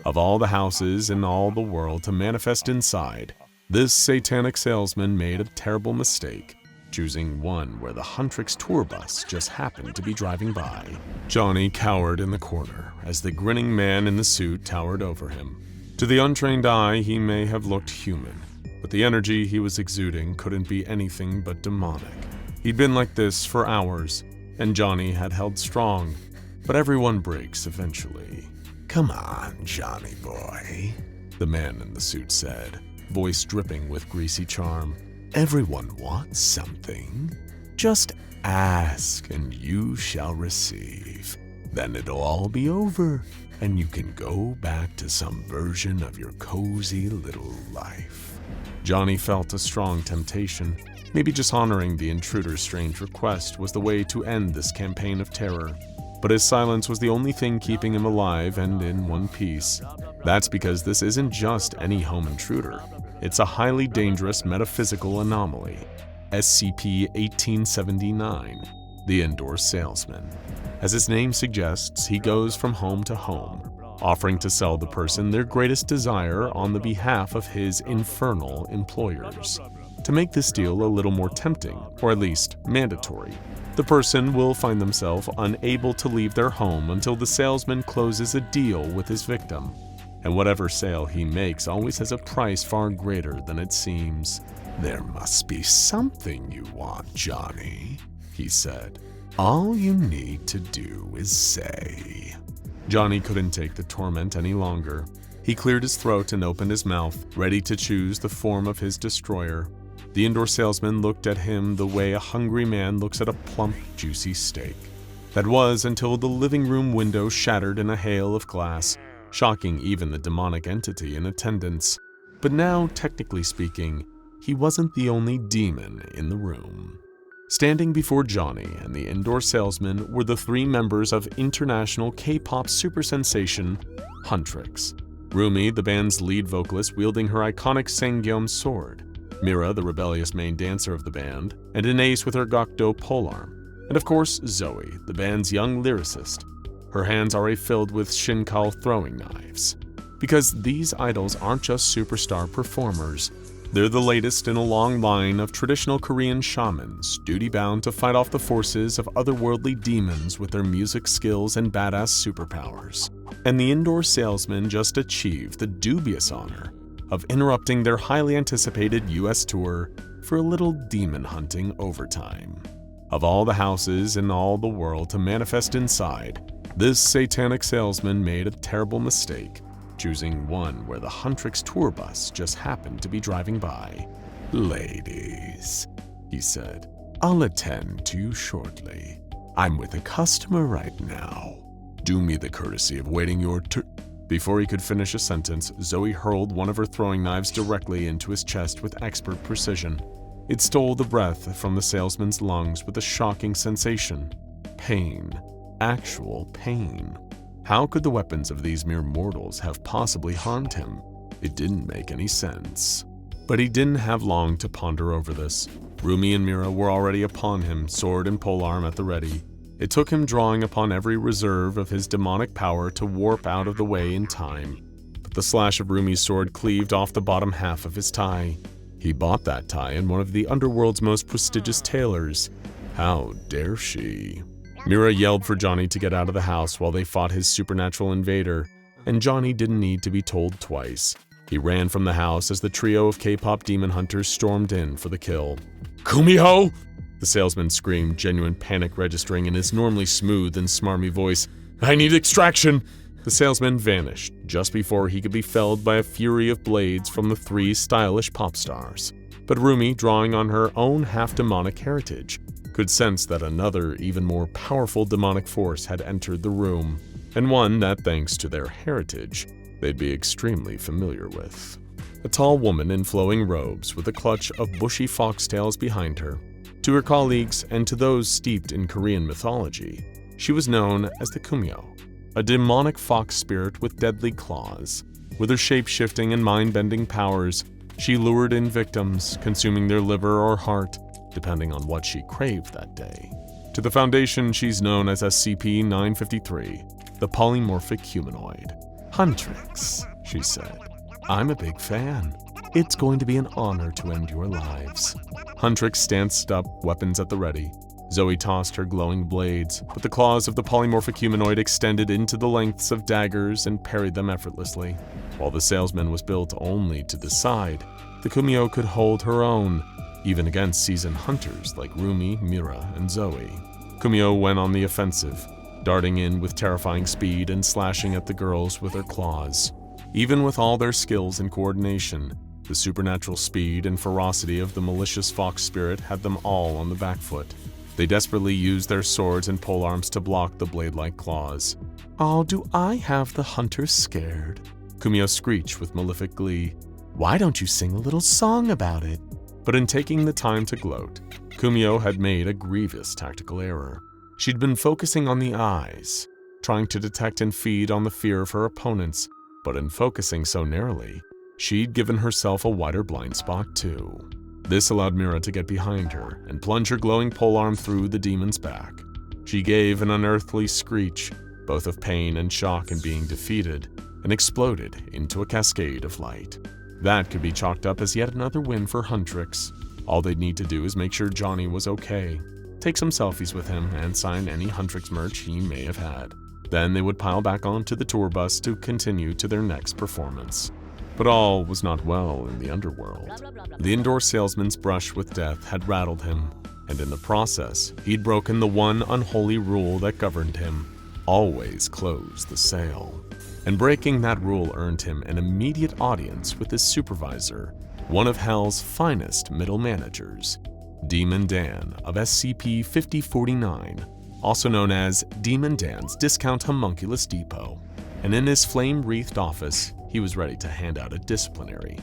Of all the houses in all the world to manifest inside, this satanic salesman made a terrible mistake, choosing one where the Huntrix tour bus just happened to be driving by. Johnny cowered in the corner as the grinning man in the suit towered over him. To the untrained eye, he may have looked human, but the energy he was exuding couldn't be anything but demonic. He'd been like this for hours, and Johnny had held strong, but everyone breaks eventually. "Come on, Johnny boy," the man in the suit said, voice dripping with greasy charm. "Everyone wants something. Just ask and you shall receive. Then it'll all be over and you can go back to some version of your cozy little life." Johnny felt a strong temptation. Maybe just honoring the intruder's strange request was the way to end this campaign of terror. But his silence was the only thing keeping him alive and in one piece. That's because this isn't just any home intruder. It's a highly dangerous metaphysical anomaly, SCP 1879, the indoor salesman. As his name suggests, he goes from home to home, offering to sell the person their greatest desire on the behalf of his infernal employers. To make this deal a little more tempting, or at least mandatory, the person will find themselves unable to leave their home until the salesman closes a deal with his victim. And whatever sale he makes always has a price far greater than it seems. "There must be something you want, Johnny," he said. "All you need to do is say." Johnny couldn't take the torment any longer. He cleared his throat and opened his mouth, ready to choose the form of his destroyer. The indoor salesman looked at him the way a hungry man looks at a plump, juicy steak. That was until the living room window shattered in a hail of glass, shocking even the demonic entity in attendance. But now, technically speaking, he wasn't the only demon in the room. Standing before Johnny and the indoor salesman were the three members of international K-pop super sensation, Huntrix. Rumi, the band's lead vocalist wielding her iconic Sangyom sword. Mira, the rebellious main dancer of the band, and an ace with her Gokdo polearm. And of course, Zoey, the band's young lyricist. Her hands are filled with Shinkai throwing knives. Because these idols aren't just superstar performers. They're the latest in a long line of traditional Korean shamans, duty-bound to fight off the forces of otherworldly demons with their music skills and badass superpowers. And the indoor salesman just achieved the dubious honor of interrupting their highly anticipated US tour for a little demon hunting overtime. Of all the houses in all the world to manifest inside, this satanic salesman made a terrible mistake, choosing one where the Huntrix tour bus just happened to be driving by. "Ladies," he said, "I'll attend to you shortly. I'm with a customer right now. Do me the courtesy of waiting your turn." Before he could finish a sentence, Zoey hurled one of her throwing knives directly into his chest with expert precision. It stole the breath from the salesman's lungs with a shocking sensation. Pain. Actual pain. How could the weapons of these mere mortals have possibly harmed him? It didn't make any sense. But he didn't have long to ponder over this. Rumi and Mira were already upon him, sword and polearm at the ready. It took him drawing upon every reserve of his demonic power to warp out of the way in time. But the slash of Rumi's sword cleaved off the bottom half of his tie. He bought that tie in one of the underworld's most prestigious tailors. How dare she? Mira yelled for Johnny to get out of the house while they fought his supernatural invader, and Johnny didn't need to be told twice. He ran from the house as the trio of K-pop demon hunters stormed in for the kill. "Kumiho!" The salesman screamed, genuine panic registering in his normally smooth and smarmy voice. "I need extraction!" The salesman vanished just before he could be felled by a fury of blades from the three stylish pop stars. But Rumi, drawing on her own half-demonic heritage, could sense that another, even more powerful demonic force had entered the room, and one that, thanks to their heritage, they'd be extremely familiar with. A tall woman in flowing robes with a clutch of bushy foxtails behind her. To her colleagues and to those steeped in Korean mythology, she was known as the Kumyo, a demonic fox spirit with deadly claws. With her shape-shifting and mind-bending powers, she lured in victims, consuming their liver or heart, depending on what she craved that day. To the Foundation, she's known as SCP-953, the Polymorphic Humanoid. "Huntrix," she said. "I'm a big fan. It's going to be an honor to end your lives." Huntrix stanced up, weapons at the ready. Zoey tossed her glowing blades, but the claws of the polymorphic humanoid extended into the lengths of daggers and parried them effortlessly. While the salesman was built only to the side, the Kumio could hold her own, even against seasoned hunters like Rumi, Mira, and Zoey. Kumio went on the offensive, darting in with terrifying speed and slashing at the girls with her claws. Even with all their skills and coordination, the supernatural speed and ferocity of the malicious fox spirit had them all on the back foot. They desperately used their swords and polearms to block the blade-like claws. "Oh, do I have the hunters scared?" Kumio screeched with malefic glee. "Why don't you sing a little song about it?" But in taking the time to gloat, Kumio had made a grievous tactical error. She'd been focusing on the eyes, trying to detect and feed on the fear of her opponents, but in focusing so narrowly, she'd given herself a wider blind spot too. This allowed Mira to get behind her and plunge her glowing polearm through the demon's back. She gave an unearthly screech, both of pain and shock in being defeated, and exploded into a cascade of light. That could be chalked up as yet another win for Huntrix. All they'd need to do is make sure Johnny was okay, take some selfies with him, and sign any Huntrix merch he may have had. Then they would pile back onto the tour bus to continue to their next performance. But all was not well in the underworld. The indoor salesman's brush with death had rattled him, and in the process, he'd broken the one unholy rule that governed him: always close the sale. And breaking that rule earned him an immediate audience with his supervisor, one of Hell's finest middle managers, Demon Dan of SCP 5049, also known as Demon Dan's Discount Homunculus Depot. And in his flame-wreathed office, he was ready to hand out a disciplinary.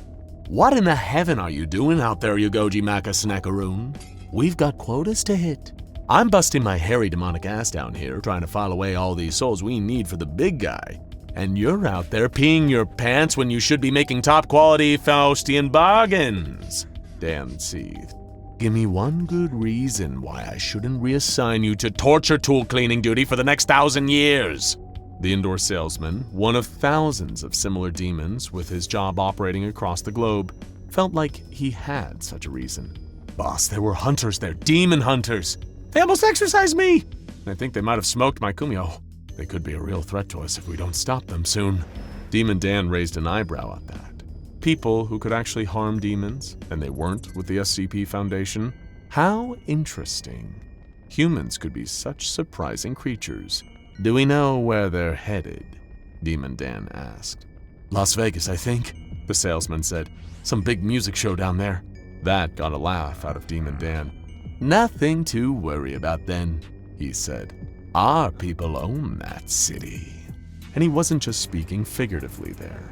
"What in the heaven are you doing out there, you Goji Maka Snackaroon? We've got quotas to hit. I'm busting my hairy demonic ass down here trying to file away all these souls we need for the big guy. And you're out there peeing your pants when you should be making top-quality Faustian bargains," Dan seethed. "Give me one good reason why I shouldn't reassign you to torture tool cleaning duty for the next 1,000 years. The indoor salesman, one of thousands of similar demons with his job operating across the globe, felt like he had such a reason. "Boss, there were hunters there, demon hunters. They almost exorcised me. I think they might have smoked my Kumio. They could be a real threat to us if we don't stop them soon." Demon Dan raised an eyebrow at that. People who could actually harm demons, and they weren't with the SCP Foundation? How interesting. Humans could be such surprising creatures. "Do we know where they're headed?" Demon Dan asked. "Las Vegas, I think," the salesman said. "Some big music show down there." That got a laugh out of Demon Dan. "Nothing to worry about then," he said. "Our people own that city." And he wasn't just speaking figuratively there.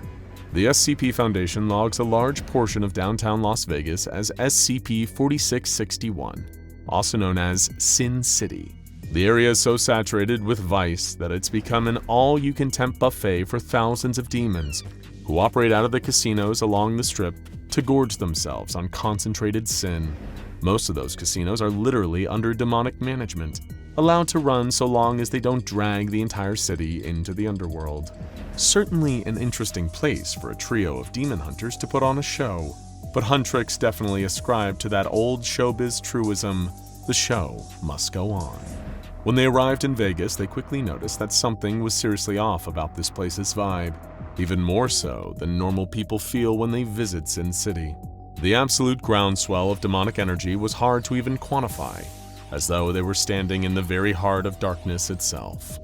The SCP Foundation logs a large portion of downtown Las Vegas as SCP 4661, also known as Sin City. The area is so saturated with vice that it's become an all-you-can-tempt buffet for thousands of demons who operate out of the casinos along the strip to gorge themselves on concentrated sin. Most of those casinos are literally under demonic management, allowed to run so long as they don't drag the entire city into the underworld. Certainly an interesting place for a trio of demon hunters to put on a show, but Huntrix definitely ascribed to that old showbiz truism, the show must go on. When they arrived in Vegas, they quickly noticed that something was seriously off about this place's vibe, even more so than normal people feel when they visit Sin City. The absolute groundswell of demonic energy was hard to even quantify, as though they were standing in the very heart of darkness itself.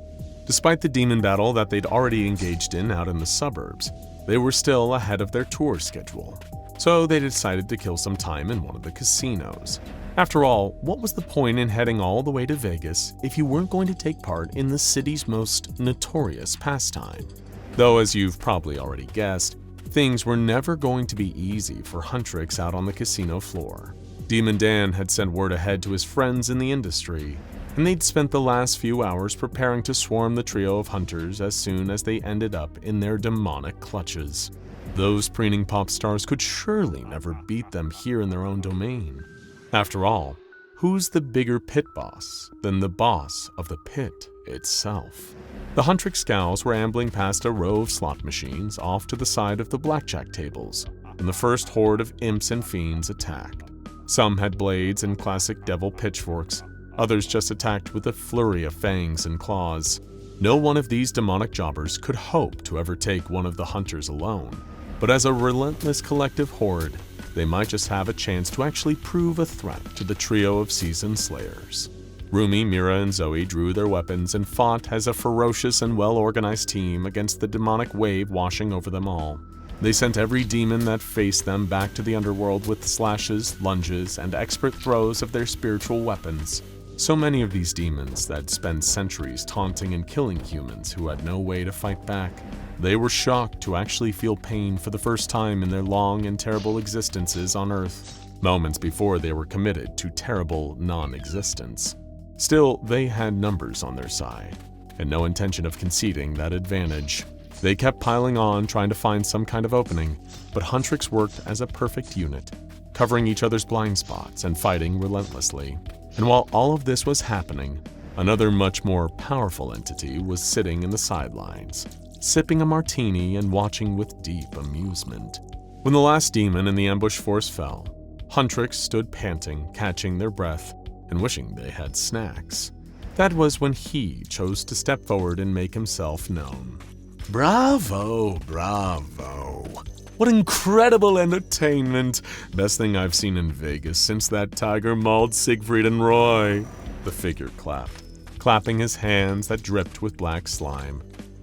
Despite the demon battle that they'd already engaged in out in the suburbs, they were still ahead of their tour schedule, so they decided to kill some time in one of the casinos. After all, what was the point in heading all the way to Vegas if you weren't going to take part in the city's most notorious pastime? Though, as you've probably already guessed, things were never going to be easy for Huntrix out on the casino floor. Demon Dan had sent word ahead to his friends in the industry, and they'd spent the last few hours preparing to swarm the trio of hunters as soon as they ended up in their demonic clutches. Those preening pop stars could surely never beat them here in their own domain. After all, who's the bigger pit boss than the boss of the pit itself. The Huntrix Scows were ambling past a row of slot machines off to the side of the blackjack tables when the first horde of imps and fiends attacked. Some had blades and classic devil pitchforks, others just attacked with a flurry of fangs and claws. No one of these demonic jobbers could hope to ever take one of the hunters alone, but as a relentless collective horde, they might just have a chance to actually prove a threat to the trio of seasoned slayers. Rumi, Mira, and Zoey drew their weapons and fought as a ferocious and well-organized team against the demonic wave washing over them all. They sent every demon that faced them back to the underworld with slashes, lunges, and expert throws of their spiritual weapons. So many of these demons that spent centuries taunting and killing humans who had no way to fight back. They were shocked to actually feel pain for the first time in their long and terrible existences on Earth, moments before they were committed to terrible non-existence. Still, they had numbers on their side, and no intention of conceding that advantage. They kept piling on, trying to find some kind of opening, but Huntrix worked as a perfect unit, covering each other's blind spots and fighting relentlessly. And while all of this was happening, another much more powerful entity was sitting in the sidelines, sipping a martini and watching with deep amusement. When the last demon in the ambush force fell, Huntrix stood panting, catching their breath, and wishing they had snacks. That was when he chose to step forward and make himself known. Bravo, bravo. What incredible entertainment. Best thing I've seen in Vegas since that tiger mauled Siegfried and Roy. The figure clapped, clapping his hands that dripped with black slime.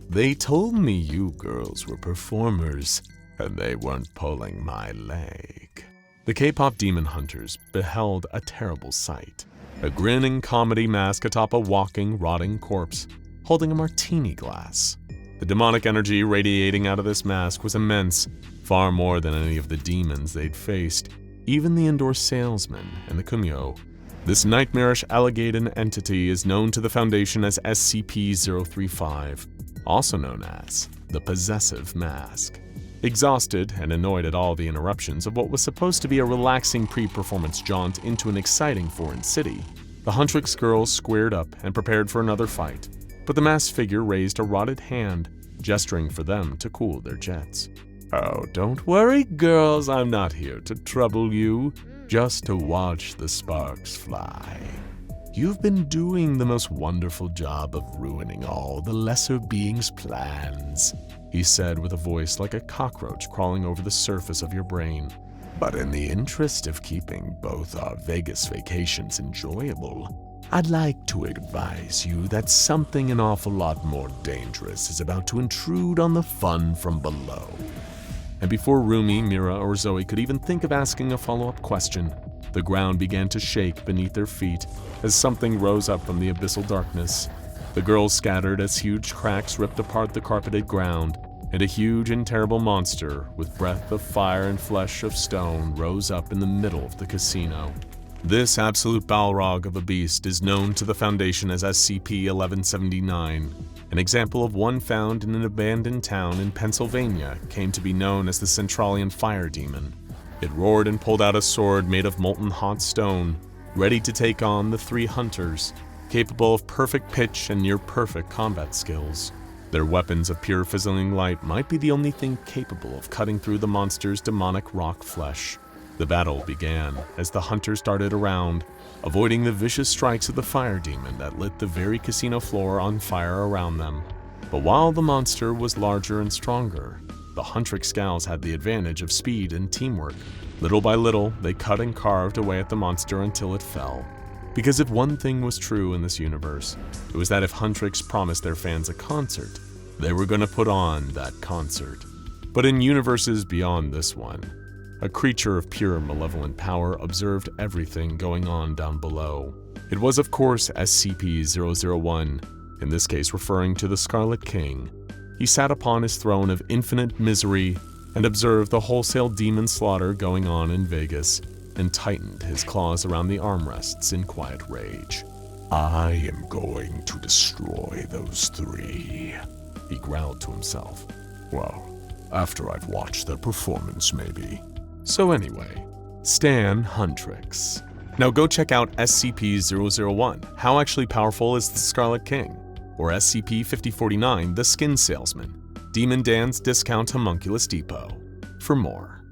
They told me you girls were performers, and they weren't pulling my leg. The K-pop demon hunters beheld a terrible sight. A grinning comedy mask atop a walking, rotting corpse, holding a martini glass. The demonic energy radiating out of this mask was immense, far more than any of the demons they'd faced, even the indoor salesman and the kumyo. This nightmarish alligator entity is known to the Foundation as SCP-035, also known as the Possessive Mask. Exhausted and annoyed at all the interruptions of what was supposed to be a relaxing pre-performance jaunt into an exciting foreign city, the Huntrix girls squared up and prepared for another fight, but the masked figure raised a rotted hand, gesturing for them to cool their jets. Oh, don't worry, girls, I'm not here to trouble you, just to watch the sparks fly. You've been doing the most wonderful job of ruining all the lesser beings' plans, he said with a voice like a cockroach crawling over the surface of your brain. But in the interest of keeping both our Vegas vacations enjoyable, I'd like to advise you that something an awful lot more dangerous is about to intrude on the fun from below. And before Rumi, Mira, or Zoey could even think of asking a follow-up question, the ground began to shake beneath their feet as something rose up from the abyssal darkness. The girls scattered as huge cracks ripped apart the carpeted ground, and a huge and terrible monster with breath of fire and flesh of stone rose up in the middle of the casino. This absolute Balrog of a beast is known to the Foundation as SCP-1179. An example of one found in an abandoned town in Pennsylvania came to be known as the Centralian Fire Demon. It roared and pulled out a sword made of molten hot stone, ready to take on the three hunters, capable of perfect pitch and near-perfect combat skills. Their weapons of pure fizzling light might be the only thing capable of cutting through the monster's demonic rock flesh. The battle began as the hunters darted around, avoiding the vicious strikes of the fire demon that lit the very casino floor on fire around them. But while the monster was larger and stronger, the Huntrix Scows had the advantage of speed and teamwork. Little by little, they cut and carved away at the monster until it fell. Because if one thing was true in this universe, it was that if Huntrix promised their fans a concert, they were going to put on that concert. But in universes beyond this one, a creature of pure malevolent power observed everything going on down below. It was, of course, SCP-001, in this case referring to the Scarlet King. He sat upon his throne of infinite misery and observed the wholesale demon slaughter going on in Vegas, and tightened his claws around the armrests in quiet rage. I am going to destroy those three, he growled to himself. Well, after I've watched their performance, maybe. So anyway, Stan Huntrix. Now go check out SCP-001. How actually powerful is the Scarlet King? or SCP-5049 The Skin Salesman, Demon Dan's Discount Homunculus Depot, for more.